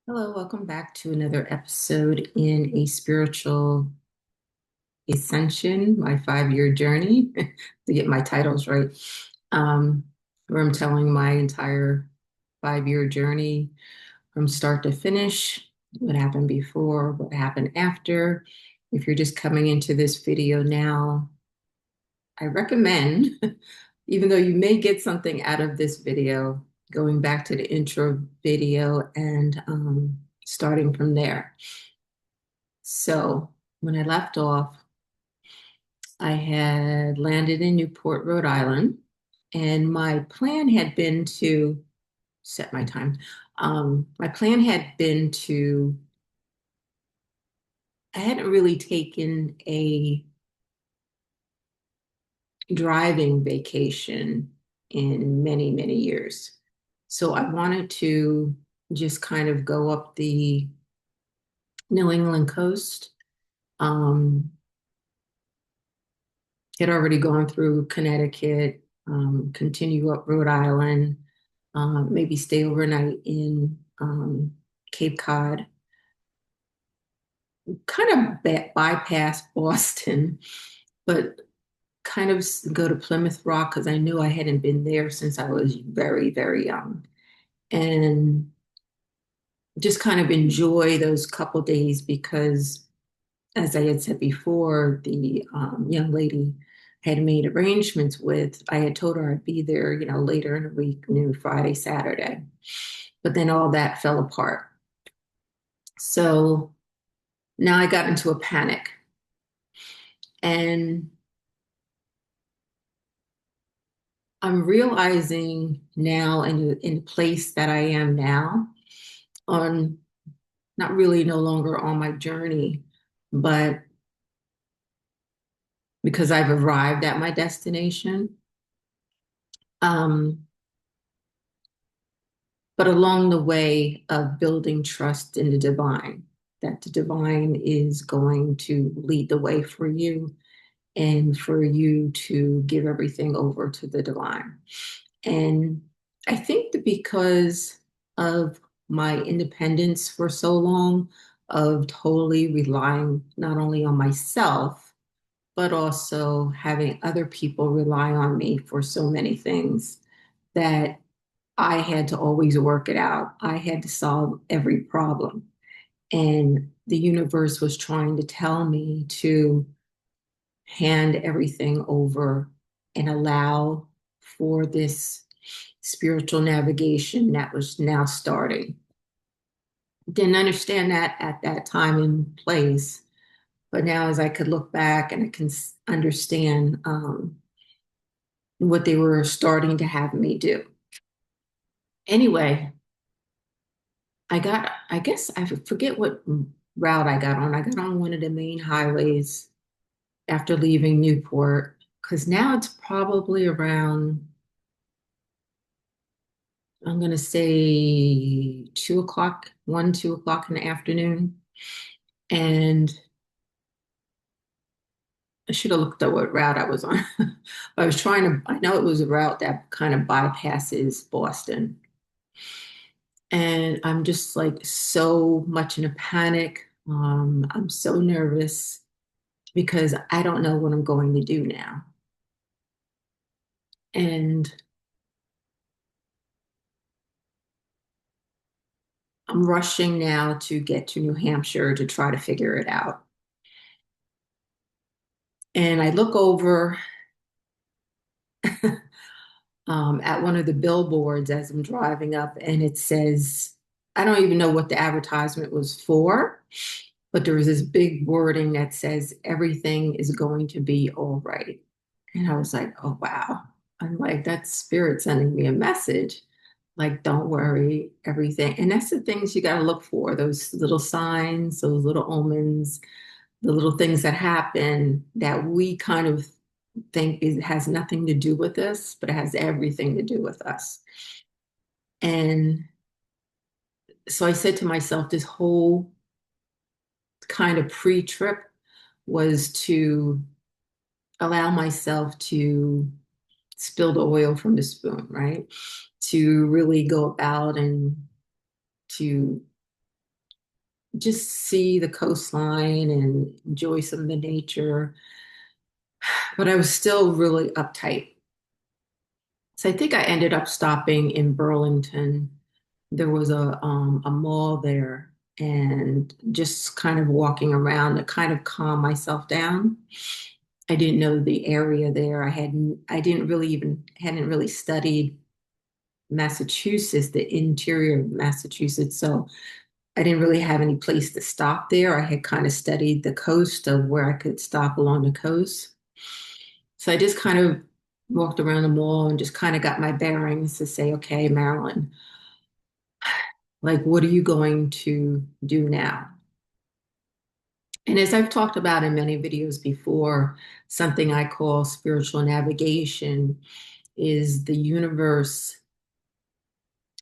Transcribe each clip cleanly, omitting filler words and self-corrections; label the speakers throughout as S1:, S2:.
S1: Hello, welcome back to another episode in a Spiritual Ascension, my 5-year journey, to get my titles right, um, where I'm telling my entire 5-year journey from start to finish, what happened before, what happened after. If you're just coming into this video now, I recommend, even though you may get something out of this video, going back to the intro video and starting from there. So when I left off, I had landed in Newport, Rhode Island, and my plan had been to set my time. My plan had been to, I hadn't really taken a driving vacation in many, many years. So I wanted to just kind of go up the New England coast. Um, had already gone through Connecticut, continue up Rhode Island, maybe stay overnight in Cape Cod, kind of bypass Boston, but kind of go to Plymouth Rock because I knew I hadn't been there since I was very, very young. And just kind of enjoy those couple days because, as I had said before, the young lady had made arrangements with, I had told her I'd be there, later in the week, Friday, Saturday. But then all that fell apart. So now I got into a panic. And I'm realizing now in the place that I am now, on not really no longer on my journey, but because I've arrived at my destination. Um, but along the way of building trust in the divine, that the divine is going to lead the way for you and for you to give everything over to the divine. And I think that because of my independence for so long, of totally relying not only on myself, but also having other people rely on me for so many things, that I had to always work it out. I had to solve every problem. And the universe was trying to tell me to hand everything over and allow for this spiritual navigation that was now starting. Didn't understand that at that time and place, but now as I could look back and I can understand what they were starting to have me do. Anyway, I guess I forget what route I got on. I got on one of the main highways after leaving Newport, because now it's probably around, I'm going to say 2 o'clock, 2 o'clock in the afternoon. And I should have looked at what route I was on. I was trying to, I know it was a route that kind of bypasses Boston. And I'm just like so much in a panic. I'm so nervous because I don't know what I'm going to do now. And I'm rushing now to get to New Hampshire to try to figure it out. And I look over at one of the billboards as I'm driving up, and it says, I don't even know what the advertisement was for, but there was this big wording that says, everything is going to be all right. And I was like, oh, wow. I'm like, that's spirit sending me a message. Like, don't worry, everything. And that's the things you got to look for, those little signs, those little omens, the little things that happen that we kind of think it has nothing to do with us, but it has everything to do with us. And so I said to myself, this whole kind of pre-trip was to allow myself to spill the oil from the spoon, right? To really go about and to just see the coastline and enjoy some of the nature. But I was still really uptight. So I think I ended up stopping in Burlington. There was a mall there, and just kind of walking around to kind of calm myself down. I didn't know the area there. I didn't really even hadn't really studied Massachusetts, the interior of Massachusetts. So I didn't really have any place to stop there. I had kind of studied the coast of where I could stop along the coast. So I just kind of walked around the mall and just kind of got my bearings to say, okay, Marilyn, like, what are you going to do now? And as I've talked about in many videos before, something I call spiritual navigation is the universe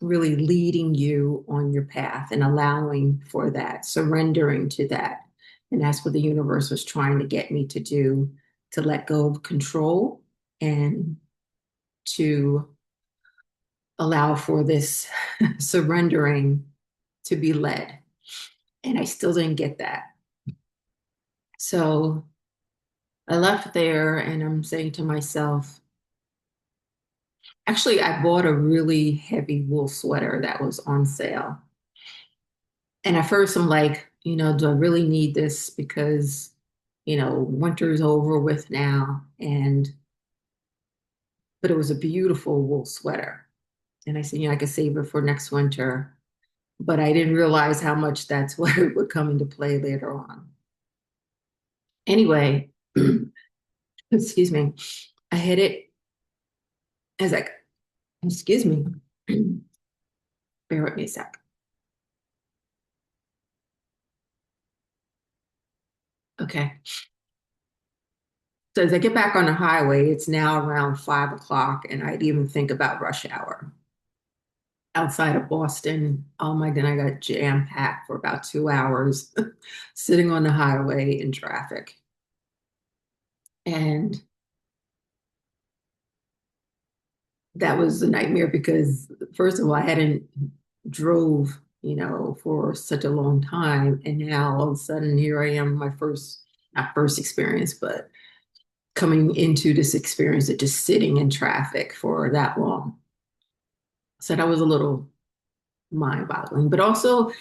S1: really leading you on your path and allowing for that, surrendering to that. And that's what the universe was trying to get me to do, to let go of control and to allow for this surrendering to be led. And I still didn't get that. So I left there and I'm saying to myself, actually, I bought a really heavy wool sweater that was on sale. And at first, I'm like, do I really need this? Because, winter's over with now. But it was a beautiful wool sweater. And I said, I could save it for next winter. But I didn't realize how much that's what it would come into play later on. Anyway, excuse me, I hit it as like, excuse me, bear with me a sec. Okay. So as I get back on the highway, it's now around 5 o'clock, and I'd even think about rush hour outside of Boston. Oh my God, I got jam packed for about 2 hours sitting on the highway in traffic. And that was a nightmare because, first of all, I hadn't drove, for such a long time. And now all of a sudden, here I am, not first experience, but coming into this experience of just sitting in traffic for that long. So that was a little mind-boggling, but also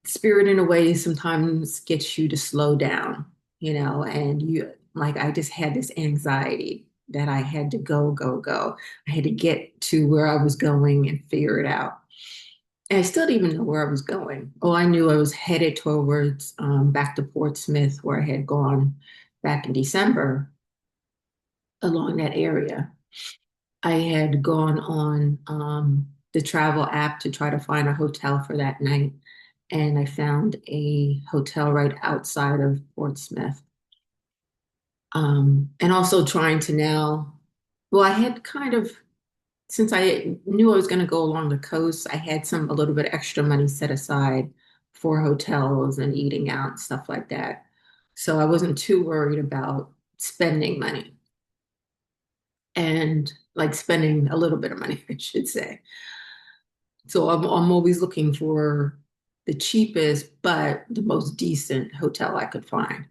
S1: spirit in a way sometimes gets you to slow down, and like I just had this anxiety that I had to go, go, go. I had to get to where I was going and figure it out. And I still didn't even know where I was going. All I knew I was headed towards back to Portsmouth, where I had gone back in December along that area. I had gone on the travel app to try to find a hotel for that night, and I found a hotel right outside of Portsmouth. And also trying to now, well, I had kind of, since I knew I was going to go along the coast, I had a little bit extra money set aside for hotels and eating out and stuff like that. So I wasn't too worried about spending money and like spending a little bit of money, I should say. So I'm always looking for the cheapest, but the most decent hotel I could find.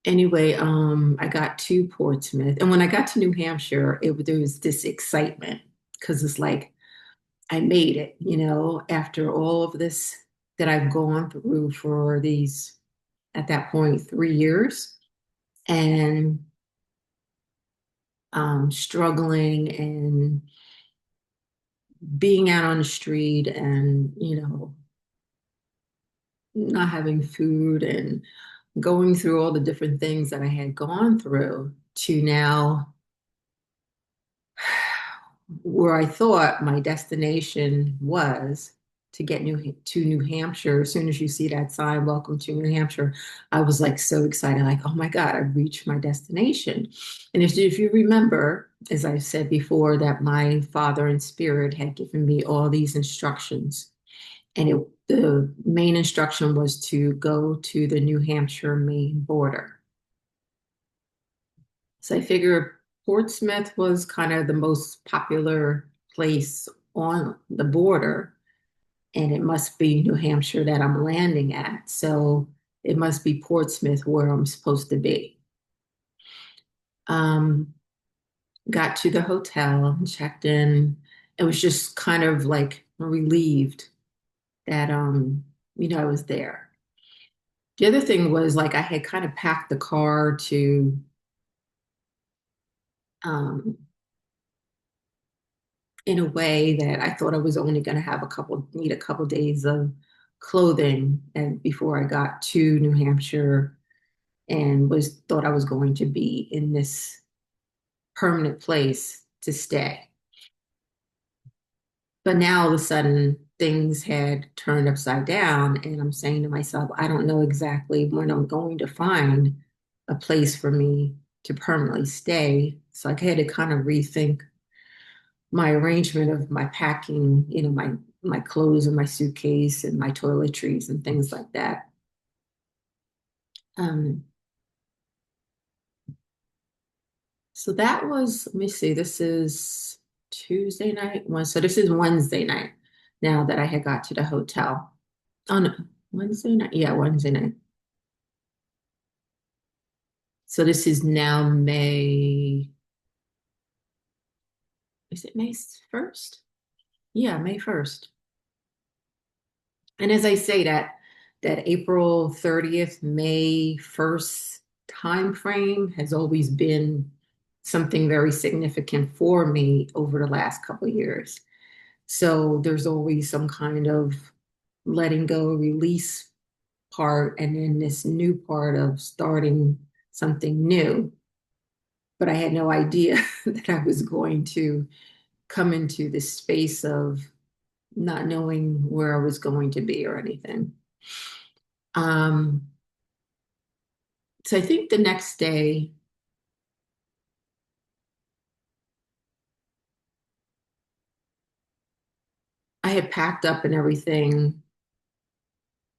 S1: Anyway, I got to Portsmouth, and when I got to New Hampshire, there was this excitement because it's like I made it, after all of this that I've gone through for these, at that point, 3 years, and struggling and being out on the street and, not having food and going through all the different things that I had gone through to now where I thought my destination was to get to New Hampshire. As soon as you see that sign, welcome to New Hampshire, I was like so excited, like, oh my God, I reached my destination. And if you remember, as I said before, that my father in spirit had given me all these instructions. And the main instruction was to go to the New Hampshire Maine border. So I figured Portsmouth was kind of the most popular place on the border. and it must be New Hampshire that I'm landing at. So it must be Portsmouth where I'm supposed to be. Um, got to the hotel and checked in. It was just kind of like relieved that I was there. The other thing was like I had kind of packed the car to um in a way that I thought I was only going to have need a couple days of clothing and before I got to New Hampshire and was thought I was going to be in this permanent place to stay. But now all of a sudden things had turned upside down and I'm saying to myself, I don't know exactly when I'm going to find a place for me to permanently stay. So I had to kind of rethink my arrangement of my packing, my clothes and my suitcase and my toiletries and things like that. Um, so that was, let me see, this is Tuesday night. So this is Wednesday night now that I had got to the hotel. Oh no, Wednesday night. Yeah, Wednesday night. So this is now is it May 1st? Yeah, May 1st. And as I say that April 30th, May 1st time frame has always been something very significant for me over the last couple of years. So there's always some kind of letting go, release part, and then this new part of starting something new. But I had no idea that I was going to come into this space of not knowing where I was going to be or anything. Um, so I think the next day, I had packed up and everything,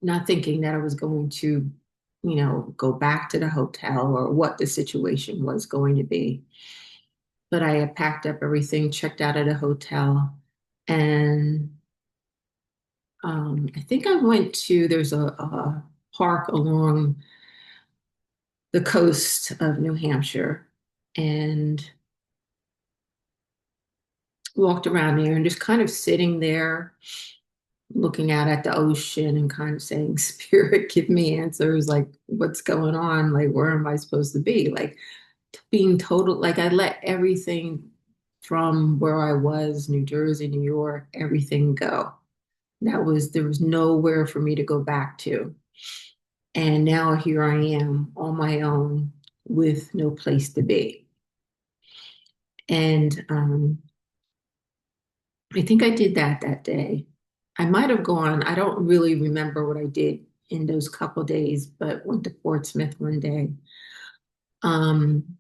S1: not thinking that I was going to, go back to the hotel or what the situation was going to be. But I had packed up everything, checked out of the hotel, and I think I went to, there's a park along the coast of New Hampshire and walked around there and just kind of sitting there looking out at the ocean and kind of saying, Spirit, give me answers. Like, what's going on? Like, where am I supposed to be? Like, being total, like, I let everything from where I was, New Jersey, New York, everything go. There was nowhere for me to go back to. And now here I am on my own with no place to be. And I think I did that day. I might have gone, I don't really remember what I did in those couple days, but went to Portsmouth one day. Um,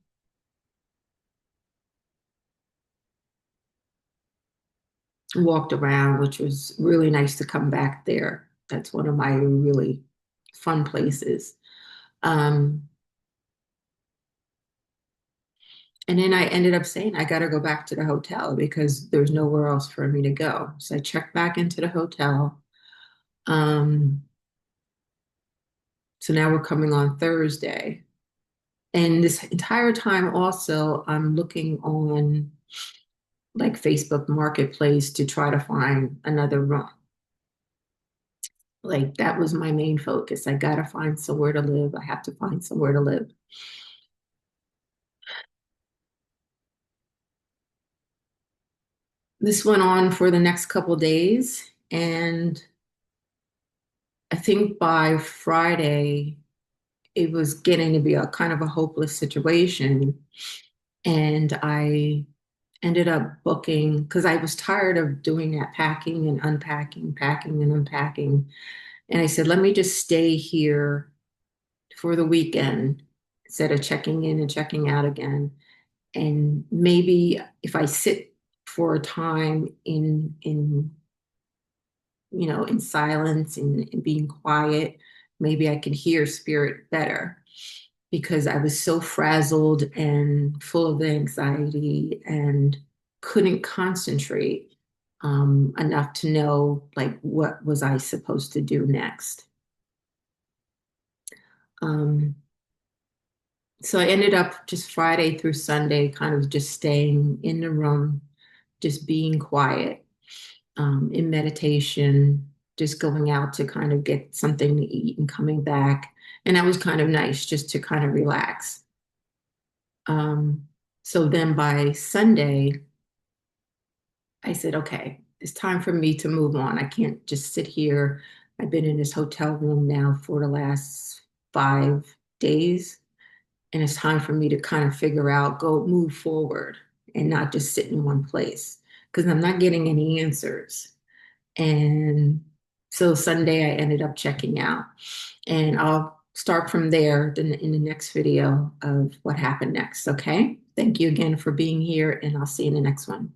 S1: Walked around, which was really nice to come back there. That's one of my really fun places. Um, and then I ended up saying, I got to go back to the hotel because there's nowhere else for me to go. So I checked back into the hotel. Um, so now we're coming on Thursday. And this entire time also, I'm looking on like Facebook Marketplace to try to find another room. Like that was my main focus. I got to find somewhere to live. I have to find somewhere to live. This went on for the next couple days. And I think by Friday, it was getting to be a kind of a hopeless situation. And I ended up booking because I was tired of doing that packing and unpacking, packing and unpacking. And I said, let me just stay here for the weekend instead of checking in and checking out again. And maybe if I sit for a time in silence and being quiet, maybe I can hear spirit better because I was so frazzled and full of anxiety and couldn't concentrate. enough to know like what was I supposed to do next. Um, so I ended up just Friday through Sunday, kind of just staying in the room, just being quiet, in meditation, just going out to kind of get something to eat and coming back. And that was kind of nice just to kind of relax. So then by Sunday, I said, okay, it's time for me to move on. I can't just sit here. I've been in this hotel room now for the last 5 days, and it's time for me to kind of figure out, go move forward and not just sit in one place because I'm not getting any answers. And so Sunday, I ended up checking out, and I'll start from there in the next video of what happened next. Okay. Thank you again for being here, and I'll see you in the next one.